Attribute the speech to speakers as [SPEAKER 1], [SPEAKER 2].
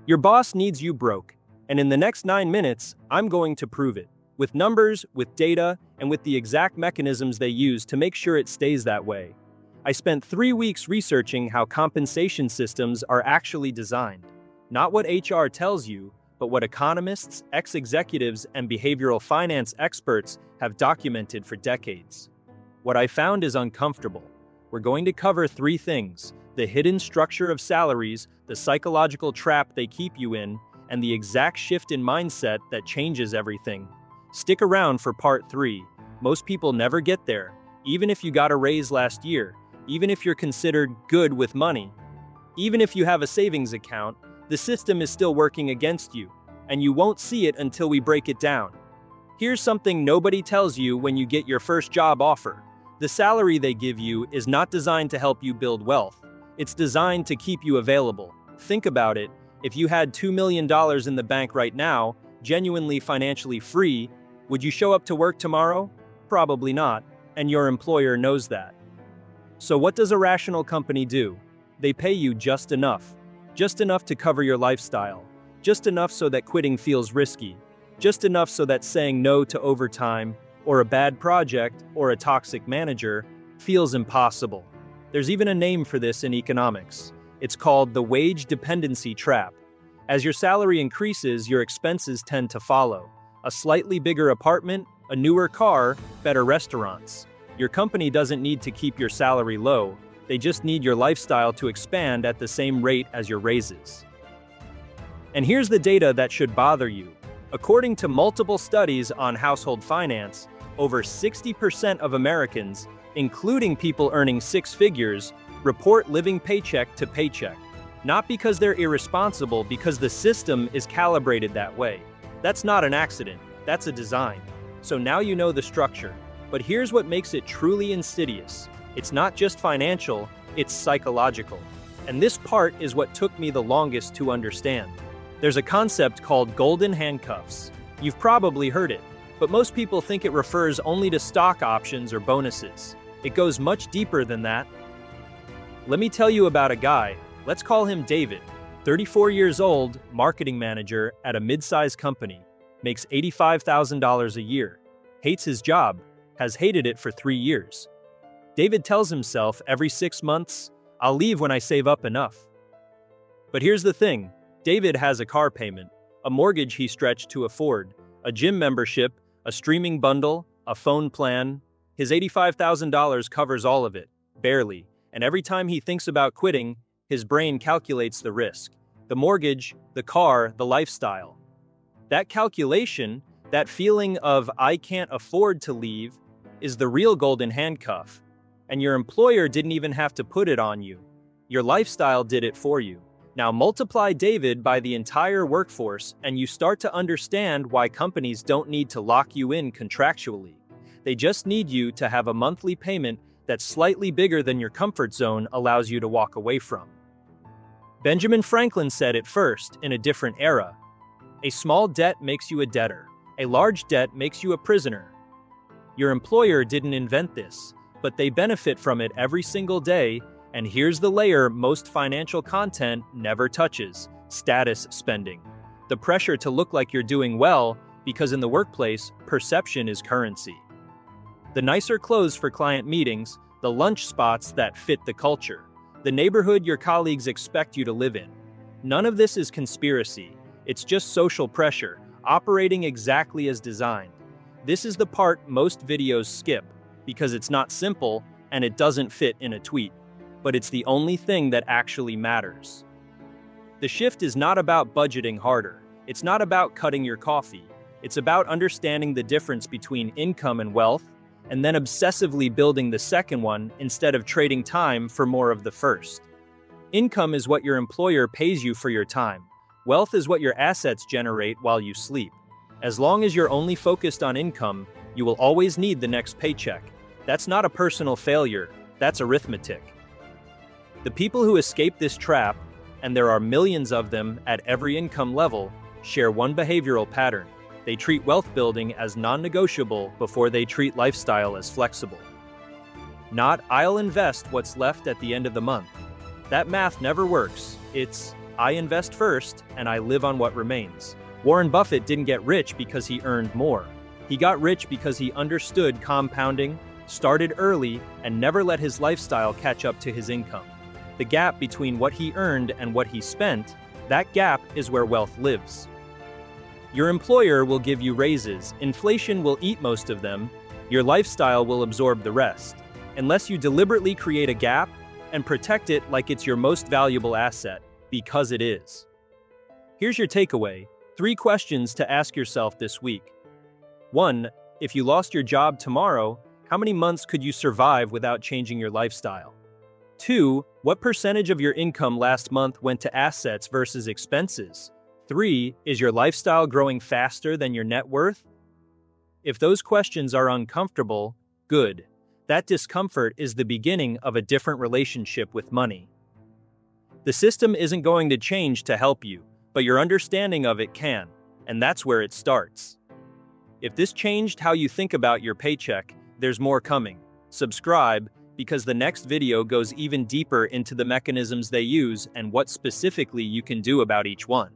[SPEAKER 1] Your boss needs you broke, and in the next 9 minutes, I'm going to prove it. With numbers, with data, and with the exact mechanisms they use to make sure it stays that way. I spent 3 weeks researching how compensation systems are actually designed. Not what HR tells you, but what economists, ex-executives, and behavioral finance experts have documented for decades. What I found is uncomfortable. We're going to cover 3 things: the hidden structure of salaries, the psychological trap they keep you in, and the exact shift in mindset that changes everything. Stick around for part 3. Most people never get there, even if you got a raise last year, even if you're considered good with money. Even if you have a savings account, the system is still working against you, and you won't see it until we break it down. Here's something nobody tells you when you get your first job offer. The salary they give you is not designed to help you build wealth. It's designed to keep you available. Think about it. If you had $2 million in the bank right now, genuinely financially free, would you show up to work tomorrow? Probably not, and your employer knows that. So what does a rational company do? They pay you just enough to cover your lifestyle, just enough so that quitting feels risky, just enough so that saying no to overtime, or a bad project, or a toxic manager feels impossible. There's even a name for this in economics. It's called the wage dependency trap. As your salary increases, your expenses tend to follow. A slightly bigger apartment, a newer car, better restaurants. Your company doesn't need to keep your salary low. They just need your lifestyle to expand at the same rate as your raises. And here's the data that should bother you. According to multiple studies on household finance, over 60% of Americans, including people earning 6 figures, report living paycheck to paycheck. Not because they're irresponsible, because the system is calibrated that way. That's not an accident, that's a design. So now you know the structure. But here's what makes it truly insidious. It's not just financial, it's psychological. And this part is what took me the longest to understand. There's a concept called golden handcuffs. You've probably heard it, but most people think it refers only to stock options or bonuses. It goes much deeper than that. Let me tell you about a guy, let's call him David, 34 years old, marketing manager at a mid-sized company, makes $85,000 a year, hates his job, has hated it for 3 years. David tells himself every 6 months, I'll leave when I save up enough. But here's the thing, David has a car payment, a mortgage he stretched to afford, a gym membership, a streaming bundle, a phone plan. His $85,000 covers all of it, barely, and every time he thinks about quitting, his brain calculates the risk. The mortgage, the car, the lifestyle. That calculation, that feeling of I can't afford to leave, is the real golden handcuff. And your employer didn't even have to put it on you. Your lifestyle did it for you. Now multiply David by the entire workforce and you start to understand why companies don't need to lock you in contractually. They just need you to have a monthly payment that's slightly bigger than your comfort zone allows you to walk away from. Benjamin Franklin said it first in a different era. A small debt makes you a debtor. A large debt makes you a prisoner. Your employer didn't invent this, but they benefit from it every single day, and here's the layer most financial content never touches: status spending. The pressure to look like you're doing well, because in the workplace, perception is currency. The nicer clothes for client meetings, the lunch spots that fit the culture, the neighborhood your colleagues expect you to live in. None of this is conspiracy, it's just social pressure, operating exactly as designed. This is the part most videos skip, because it's not simple and it doesn't fit in a tweet. But it's the only thing that actually matters. The shift is not about budgeting harder. It's not about cutting your coffee. It's about understanding the difference between income and wealth, and then obsessively building the second one instead of trading time for more of the first. Income is what your employer pays you for your time. Wealth is what your assets generate while you sleep. As long as you're only focused on income, you will always need the next paycheck. That's not a personal failure, that's arithmetic. The people who escape this trap, and there are millions of them at every income level, share one behavioral pattern. They treat wealth building as non-negotiable before they treat lifestyle as flexible. Not, I'll invest what's left at the end of the month. That math never works. It's, I invest first, and I live on what remains. Warren Buffett didn't get rich because he earned more. He got rich because he understood compounding, started early, and never let his lifestyle catch up to his income. The gap between what he earned and what he spent, that gap is where wealth lives. Your employer will give you raises, inflation will eat most of them, your lifestyle will absorb the rest, unless you deliberately create a gap and protect it like it's your most valuable asset, because it is. Here's your takeaway: 3 questions to ask yourself this week. 1. If you lost your job tomorrow, how many months could you survive without changing your lifestyle? 2. What percentage of your income last month went to assets versus expenses? 3. Is your lifestyle growing faster than your net worth? If those questions are uncomfortable, good. That discomfort is the beginning of a different relationship with money. The system isn't going to change to help you, but your understanding of it can, and that's where it starts. If this changed how you think about your paycheck, there's more coming. Subscribe, because the next video goes even deeper into the mechanisms they use and what specifically you can do about each one.